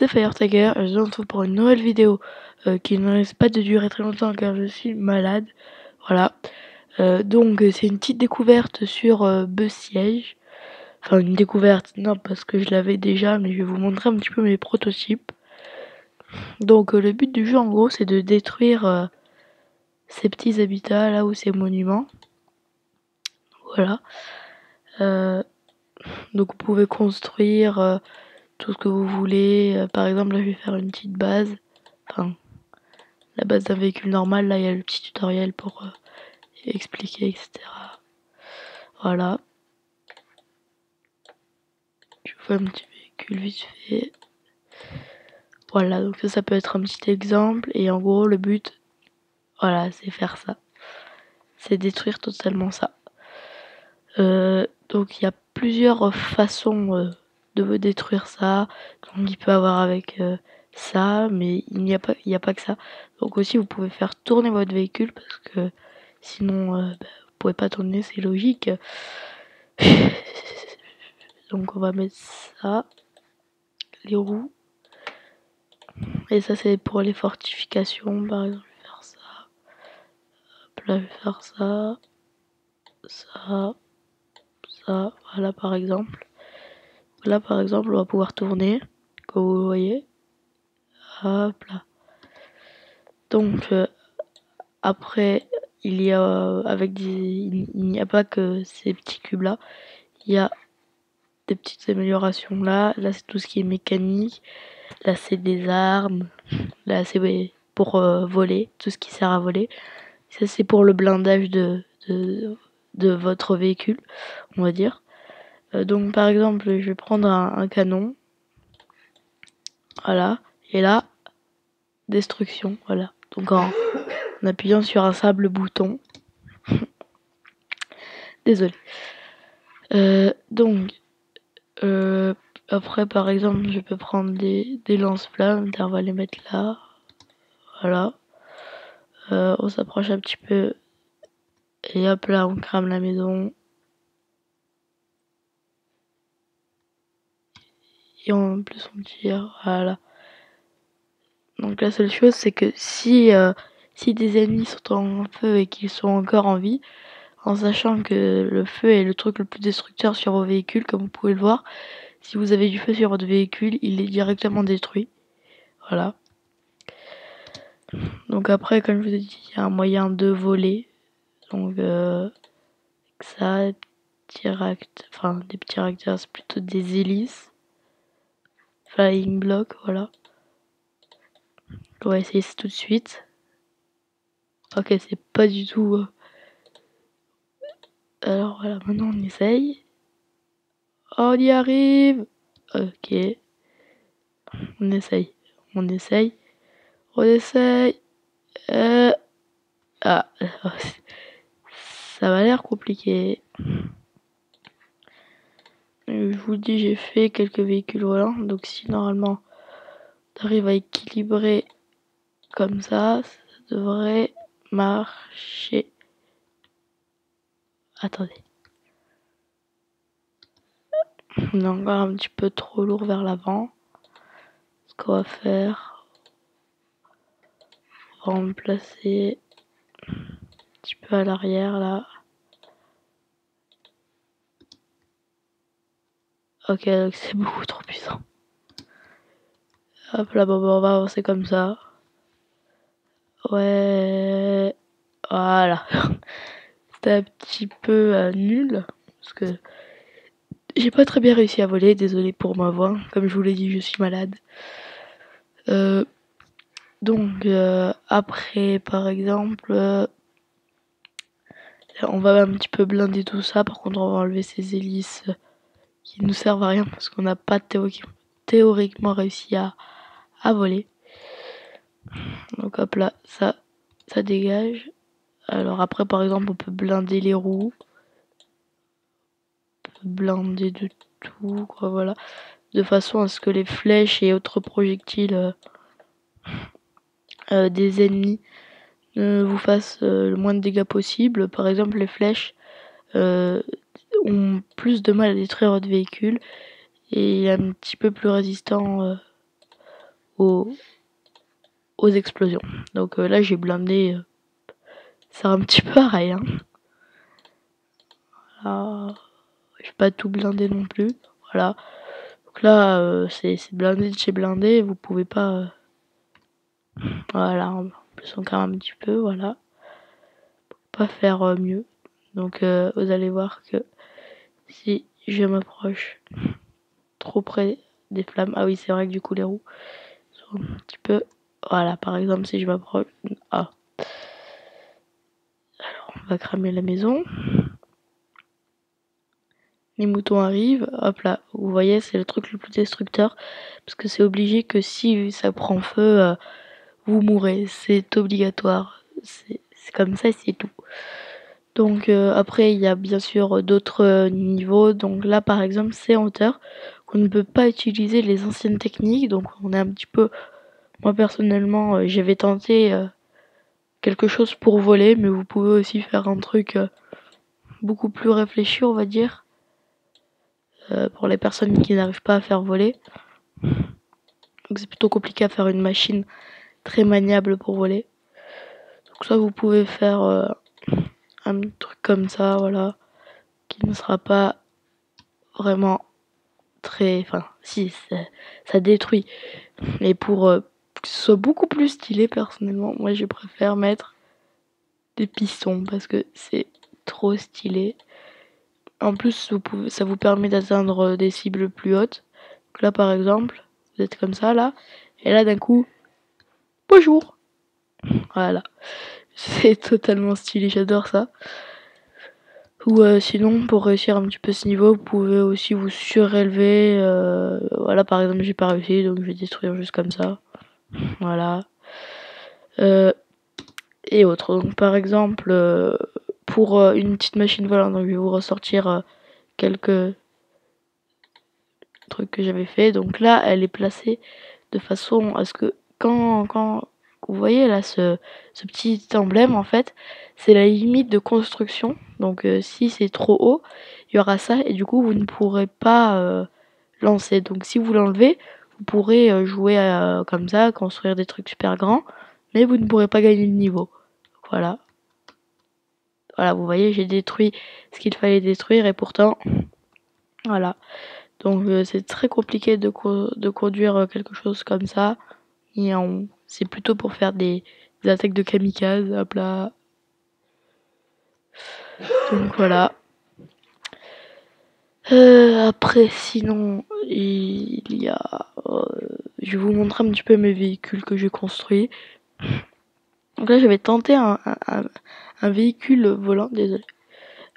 The Firetaker, je vous retrouve pour une nouvelle vidéo qui ne risque pas de durer très longtemps car je suis malade. Voilà. Donc c'est une petite découverte sur Besiege. Enfin une découverte, non parce que je l'avais déjà, mais je vais vous montrer un petit peu mes prototypes. Donc le but du jeu en gros c'est de détruire ces petits habitats là où ces monuments. Voilà. Donc vous pouvez construire tout ce que vous voulez. Par exemple là je vais faire une petite base. Enfin la base d'un véhicule normal, là il y a le petit tutoriel pour expliquer, etc. Voilà. Je vous fais un petit véhicule vite fait. Voilà, donc ça peut être un petit exemple. Et en gros, le but, voilà, c'est faire ça. C'est détruire totalement ça. Donc il y a plusieurs façons de détruire ça. Donc il peut avoir avec ça, mais il n'y a pas que ça. Donc aussi vous pouvez faire tourner votre véhicule parce que sinon vous pouvez pas tourner, c'est logique. Donc on va mettre ça, les roues. Et ça c'est pour les fortifications, par exemple je vais faire ça. Hop là je vais faire ça. Ça, voilà par exemple. Là par exemple on va pouvoir tourner, comme vous voyez. Hop là. Donc après il y a il n'y a pas que ces petits cubes là. Il y a des petites améliorations là. Là c'est tout ce qui est mécanique. Là c'est des armes. Là c'est pour voler, tout ce qui sert à voler. Ça c'est pour le blindage de votre véhicule, on va dire. Donc par exemple je vais prendre un canon. Voilà. Et là, destruction. Voilà. Donc en appuyant sur un simple bouton. Désolé. Donc après par exemple je peux prendre des lance-flammes. On va les mettre là. Voilà. On s'approche un petit peu. Et hop là on crame la maison. Et en plus on tire. Voilà. Donc la seule chose c'est que si des ennemis sont en feu et qu'ils sont encore en vie, en sachant que le feu est le truc le plus destructeur sur vos véhicules, comme vous pouvez le voir, si vous avez du feu sur votre véhicule, il est directement détruit. Voilà. Donc après, comme je vous ai dit, il y a un moyen de voler. Donc ça, enfin des petits réacteurs, c'est plutôt des hélices. Flying block, voilà. On va essayer ça tout de suite. Ok, c'est pas du tout... Alors voilà, maintenant on essaye. On y arrive. Ok. On essaye. On essaye. On essaye. Ah, ça va l'air compliqué. Je vous dis, j'ai fait quelques véhicules volants. Donc si normalement t'arrives à équilibrer comme ça devrait marcher. Attendez. On est encore un petit peu trop lourd vers l'avant. Ce qu'on va faire, on va remplacer un petit peu à l'arrière là. Ok, donc c'est beaucoup trop puissant. Hop là, bon, on va avancer comme ça. Ouais, voilà. C'était un petit peu nul parce que j'ai pas très bien réussi à voler. Désolé pour ma voix. Comme je vous l'ai dit, je suis malade. Donc après, par exemple, on va un petit peu blinder tout ça. Par contre, on va enlever ces hélices qui nous servent à rien parce qu'on n'a pas théoriquement réussi à voler. Donc hop là, ça dégage. Alors après, par exemple, on peut blinder les roues. On peut blinder de tout, quoi, voilà. De façon à ce que les flèches et autres projectiles des ennemis vous fassent le moins de dégâts possible. Par exemple, les flèches ont plus de mal à détruire votre véhicule et un petit peu plus résistant aux explosions. Donc là j'ai blindé, c'est un petit peu pareil. Hein. Là, je vais pas tout blinder non plus. Voilà. Donc là c'est blindé de chez blindé, vous pouvez pas. Voilà, en plus encore un petit peu, voilà. Pas faire mieux. Donc vous allez voir que si je m'approche trop près des flammes, ah oui c'est vrai que du coup les roues sont un petit peu, voilà par exemple si je m'approche, ah, alors on va cramer la maison, les moutons arrivent, hop là, vous voyez c'est le truc le plus destructeur, parce que c'est obligé que si ça prend feu, vous mourrez, c'est obligatoire, c'est comme ça c'est tout. Donc après il y a bien sûr d'autres niveaux, donc là par exemple c'est en hauteur, qu'on ne peut pas utiliser les anciennes techniques, donc on est un petit peu, moi personnellement j'avais tenté quelque chose pour voler, mais vous pouvez aussi faire un truc beaucoup plus réfléchi on va dire, pour les personnes qui n'arrivent pas à faire voler. Donc c'est plutôt compliqué à faire une machine très maniable pour voler. Donc ça vous pouvez faire un truc comme ça, voilà, qui ne sera pas vraiment très, enfin si ça détruit, mais pour que ce soit beaucoup plus stylé personnellement, moi je préfère mettre des pistons parce que c'est trop stylé. En plus ça vous permet d'atteindre des cibles plus hautes. Donc là par exemple vous êtes comme ça là, et là d'un coup bonjour, voilà, c'est totalement stylé, j'adore ça. Ou sinon pour réussir un petit peu ce niveau vous pouvez aussi vous surélever, voilà par exemple j'ai pas réussi donc je vais détruire juste comme ça, voilà, et autres. Donc par exemple pour une petite machine volante, donc je vais vous ressortir quelques trucs que j'avais fait. Donc là elle est placée de façon à ce que quand vous voyez là ce petit emblème en fait c'est la limite de construction, donc si c'est trop haut il y aura ça et du coup vous ne pourrez pas lancer. Donc si vous l'enlevez vous pourrez jouer comme ça, construire des trucs super grands, mais vous ne pourrez pas gagner le niveau. Voilà, voilà, vous voyez j'ai détruit ce qu'il fallait détruire et pourtant voilà. Donc c'est très compliqué de conduire quelque chose comme ça. Et c'est plutôt pour faire des attaques de kamikaze, hop là. Donc voilà. Après sinon il y a, je vais vous montrer un petit peu mes véhicules que j'ai construits. Donc là j'avais tenté un véhicule volant, désolé.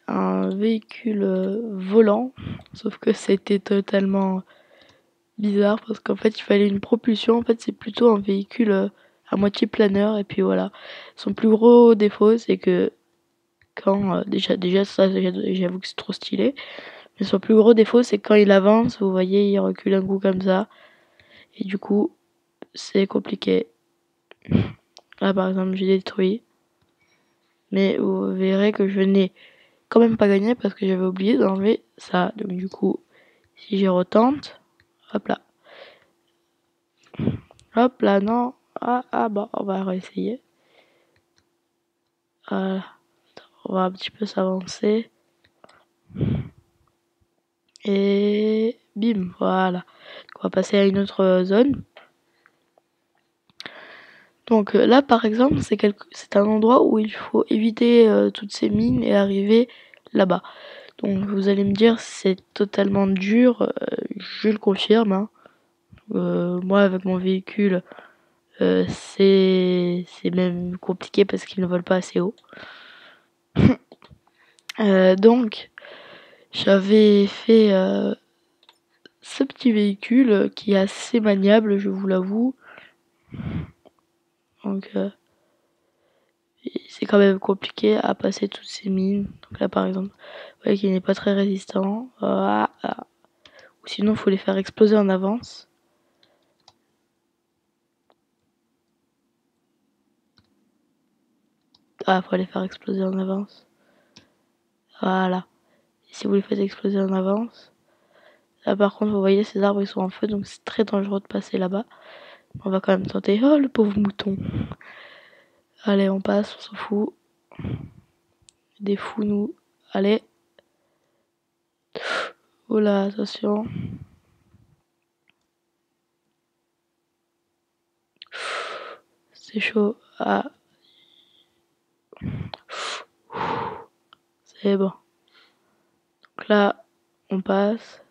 Un véhicule volant, sauf que c'était totalement bizarre parce qu'en fait il fallait une propulsion. En fait c'est plutôt un véhicule à moitié planeur et puis voilà. Son plus gros défaut c'est que quand déjà ça j'avoue que c'est trop stylé, mais son plus gros défaut c'est que quand il avance vous voyez il recule un coup comme ça et du coup c'est compliqué. Là par exemple j'ai détruit, mais vous verrez que je n'ai quand même pas gagné parce que j'avais oublié d'enlever ça. Donc du coup si je retente, hop là non, bon on va réessayer. Voilà, on va un petit peu s'avancer. Et bim, voilà. On va passer à une autre zone. Donc là par exemple c'est un endroit où il faut éviter toutes ces mines et arriver là-bas. Donc vous allez me dire c'est totalement dur, je le confirme. Hein. Moi avec mon véhicule c'est même compliqué parce qu'il ne vole pas assez haut. Donc j'avais fait ce petit véhicule qui est assez maniable, je vous l'avoue. Donc c'est quand même compliqué à passer toutes ces mines. Donc là par exemple, vous voyez qu'il n'est pas très résistant. Ou sinon il faut les faire exploser en avance. Ah, faut les faire exploser en avance. Voilà. Et si vous les faites exploser en avance, là par contre vous voyez ces arbres ils sont en feu donc c'est très dangereux de passer là-bas. On va quand même tenter. Oh, le pauvre mouton. Allez, on passe, on s'en fout. Des fous, nous. Allez. Oh là, attention. C'est chaud. Ah. C'est bon. Donc là, on passe.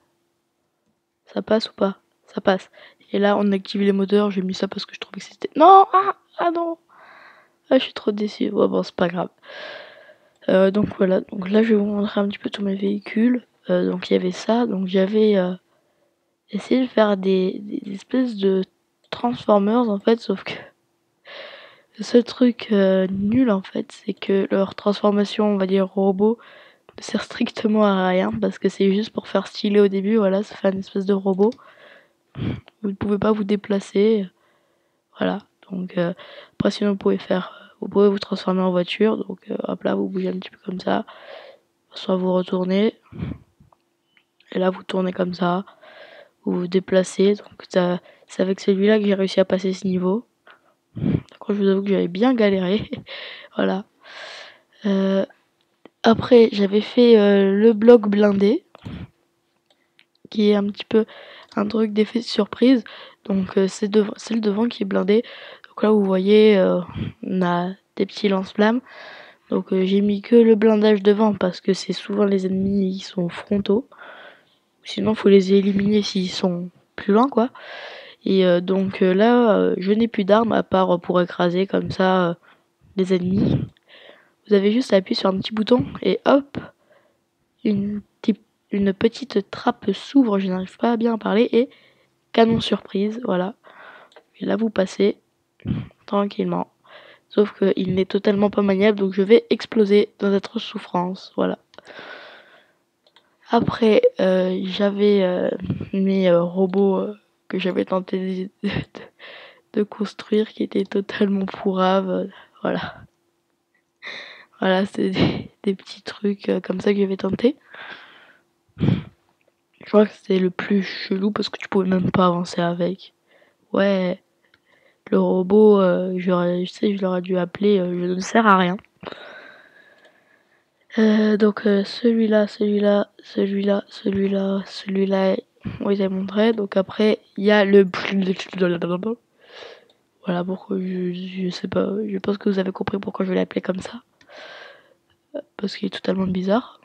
Ça passe ou pas? Ça passe. Et là, on active les moteurs. J'ai mis ça parce que je trouvais que c'était... Non! Ah non! Ah, je suis trop déçue. Ouais, bon, c'est pas grave. Donc voilà. Donc là, je vais vous montrer un petit peu tous mes véhicules. Donc il y avait ça. Donc j'avais essayé de faire des espèces de Transformers en fait. Sauf que le seul truc nul en fait, c'est que leur transformation, on va dire robot, ne sert strictement à rien. Parce que c'est juste pour faire stylé au début. Voilà, ça fait une espèce de robot. Vous ne pouvez pas vous déplacer. Voilà. Donc après sinon vous pouvez vous transformer en voiture. Donc hop là, vous bougez un petit peu comme ça. Soit vous retournez. Et là vous tournez comme ça. Vous vous déplacez. Donc c'est avec celui-là que j'ai réussi à passer ce niveau. Donc je vous avoue que j'avais bien galéré. Voilà. Après j'avais fait le bloc blindé. Qui est un petit peu un truc d'effet de surprise. Donc c'est le devant qui est blindé. Donc là vous voyez on a des petits lance-flammes. Donc j'ai mis que le blindage devant parce que c'est souvent les ennemis qui sont frontaux. Sinon faut les éliminer s'ils sont plus loin quoi. Et donc là je n'ai plus d'armes à part pour écraser comme ça les ennemis. Vous avez juste à appuyer sur un petit bouton et hop, une petite trappe s'ouvre, je n'arrive pas à bien parler, et canon surprise, voilà. Et là vous passez tranquillement. Sauf qu'il n'est totalement pas maniable, donc je vais exploser dans cette souffrance, voilà. Après, j'avais mes robots que j'avais tenté de construire, qui étaient totalement pourraves, voilà. Voilà, c'est des petits trucs comme ça que j'avais tenté. Je crois que c'était le plus chelou parce que tu pouvais même pas avancer avec. Ouais, le robot, je l'aurais dû appeler je ne sers à rien. Donc celui-là, oui j'ai montré. Donc après il y a le voilà pourquoi je sais pas, je pense que vous avez compris pourquoi je l'ai appelé comme ça. Parce qu'il est totalement bizarre.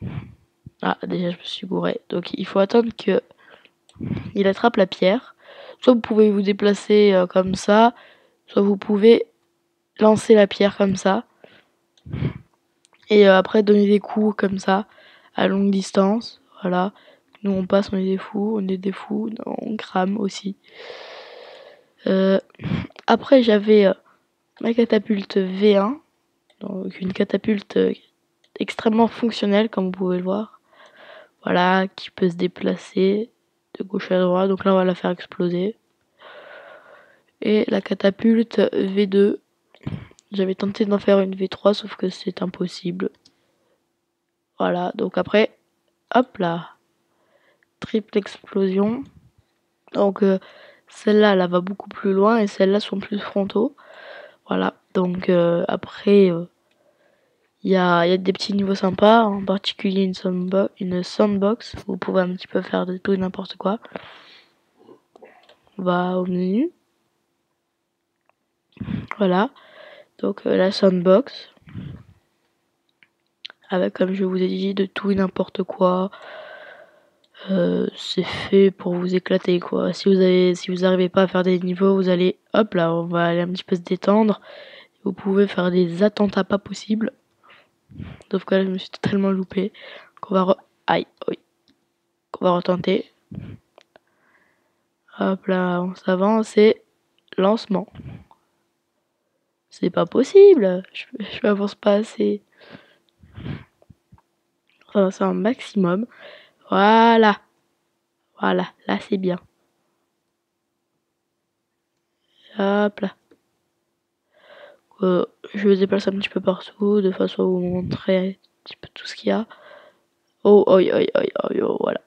Ah déjà je me suis gouré. Donc il faut attendre que il attrape la pierre. Soit vous pouvez vous déplacer comme ça, soit vous pouvez lancer la pierre comme ça. Et après donner des coups comme ça à longue distance, voilà. Nous on passe, on est des fous, on crame aussi. Après j'avais ma catapulte V1, donc une catapulte extrêmement fonctionnelle comme vous pouvez le voir. Voilà, qui peut se déplacer de gauche à droite, donc là on va la faire exploser. Et la catapulte V2, j'avais tenté d'en faire une V3 sauf que c'est impossible. Voilà, donc après, hop là, triple explosion. Donc celle-là, elle va beaucoup plus loin et celles-là sont plus frontaux. Voilà, donc après, il y a des petits niveaux sympas, en particulier une sandbox. Vous pouvez un petit peu faire de tout et n'importe quoi. On va au menu. Voilà, donc la sandbox. Avec, comme je vous ai dit, de tout et n'importe quoi. C'est fait pour vous éclater quoi. Si vous arrivez pas à faire des niveaux, vous allez, hop là, on va aller un petit peu se détendre. Vous pouvez faire des attentats pas possibles. Sauf que là, je me suis totalement loupé. Aïe, oui. Qu'on va retenter. Hop là, on s'avance et lancement. C'est pas possible. Je m'avance pas assez. Ça c'est un maximum. Voilà. Voilà, là c'est bien. Hop là. Je me déplace un petit peu partout de façon à vous montrer un petit peu tout ce qu'il y a. Oh, oi, oi, oi, oi, oh, voilà.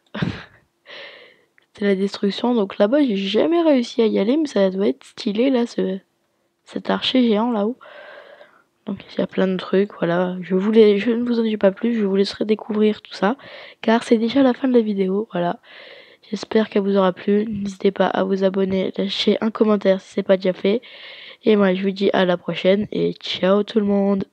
c'est la destruction. Donc là-bas, j'ai jamais réussi à y aller, mais ça doit être stylé là, cet archer géant là-haut. Donc il y a plein de trucs, voilà. Je ne vous en dis pas plus, je vous laisserai découvrir tout ça, car c'est déjà la fin de la vidéo, voilà. J'espère qu'elle vous aura plu. N'hésitez pas à vous abonner, lâcher un commentaire si c'est pas déjà fait. Et moi, je vous dis à la prochaine et ciao tout le monde.